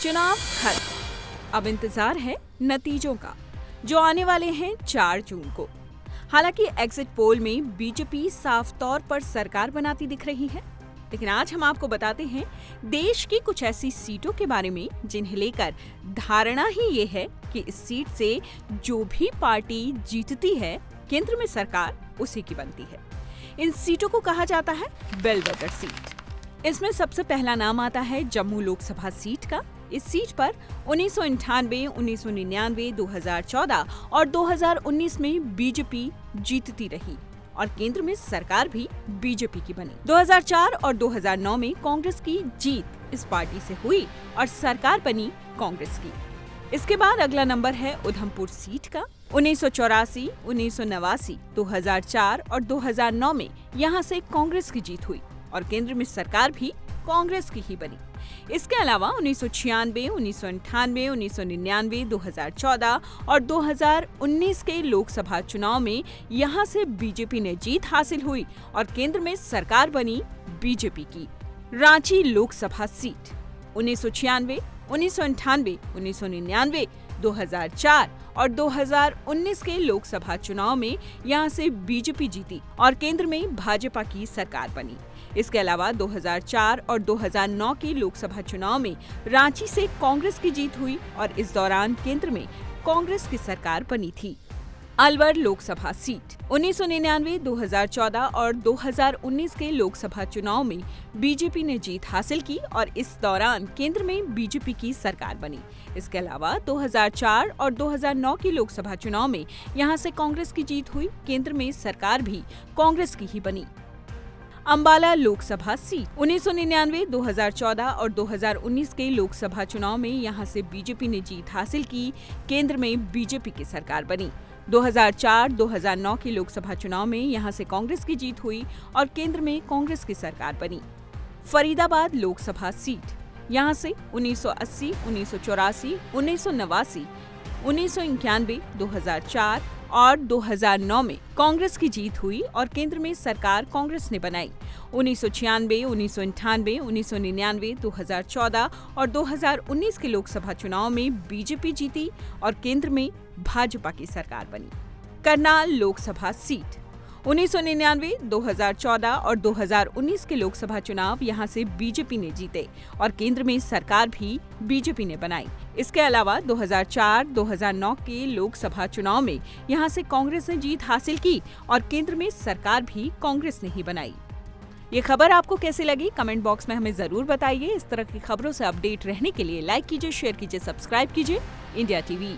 चुनाव खत्म, अब इंतजार है नतीजों का, जो आने वाले हैं 4 जून को। हालांकि एग्जिट पोल में बीजेपी साफ तौर पर सरकार बनाती दिख रही है, लेकिन आज हम आपको बताते हैं देश की कुछ ऐसी सीटों के बारे में जिन्हें लेकर धारणा ही ये है कि इस सीट से जो भी पार्टी जीतती है, केंद्र में सरकार उसी की बनती है। इन सीटों को कहा जाता है बेलवेडेर सीट। इसमें सबसे पहला नाम आता है जम्मू लोकसभा सीट का। इस सीट पर 1998, 1999, 2014 और 2019 में बीजेपी जीतती रही और केंद्र में सरकार भी बीजेपी की बनी। 2004 और 2009 में कांग्रेस की जीत इस पार्टी से हुई और सरकार बनी कांग्रेस की। इसके बाद अगला नंबर है उधमपुर सीट का। 1984, 1989, 2004 और 2009 में यहाँ से कांग्रेस की जीत हुई और केंद्र में सरकार भी कांग्रेस की ही बनी। इसके अलावा 1996, 1998, 1999, 2014 और 2019 के लोकसभा चुनाव में यहाँ से बीजेपी ने जीत हासिल हुई और केंद्र में सरकार बनी बीजेपी की। रांची लोकसभा सीट 1996, 1998, 1999, 2004 और 2019 के लोकसभा चुनाव में यहाँ से बीजेपी जीती और केंद्र में भाजपा की सरकार बनी। इसके अलावा 2004 और 2009 के लोकसभा चुनाव में रांची से कांग्रेस की जीत हुई और इस दौरान केंद्र में कांग्रेस की सरकार बनी थी। अलवर लोकसभा सीट 1999, 2014 और 2019 के लोकसभा चुनाव में बीजेपी ने जीत हासिल की और इस दौरान केंद्र में बीजेपी की सरकार बनी। इसके अलावा 2004 और 2009 के लोकसभा चुनाव में यहां से कांग्रेस की जीत हुई, केंद्र में सरकार भी कांग्रेस की ही बनी। अंबाला लोकसभा सीट 1999, 2014 और 2019 के लोकसभा चुनाव में यहां से बीजेपी ने जीत हासिल की, केंद्र में बीजेपी की सरकार बनी। 2004, 2009 के लोकसभा चुनाव में यहां से कांग्रेस की जीत हुई और केंद्र में कांग्रेस की सरकार बनी। फरीदाबाद लोकसभा सीट यहां से 1980, 1984, 1989, 1991, 2004 और 2009 में कांग्रेस की जीत हुई और केंद्र में सरकार कांग्रेस ने बनाई। 1996, 1998, 1999, 2014 और 2019 के लोकसभा चुनाव में बीजेपी जीती और केंद्र में भाजपा की सरकार बनी। करनाल लोकसभा सीट 1999, 2014 और 2019 के लोकसभा चुनाव यहां से बीजेपी ने जीते और केंद्र में सरकार भी बीजेपी ने बनाई। इसके अलावा 2004, 2009 के लोकसभा चुनाव में यहां से कांग्रेस ने जीत हासिल की और केंद्र में सरकार भी कांग्रेस ने ही बनाई। ये खबर आपको कैसी लगी? कमेंट बॉक्स में हमें जरूर बताइए। इस तरह की खबरों से अपडेट रहने के लिए लाइक कीजिए, शेयर कीजिए, सब्सक्राइब कीजिए इंडिया टीवी।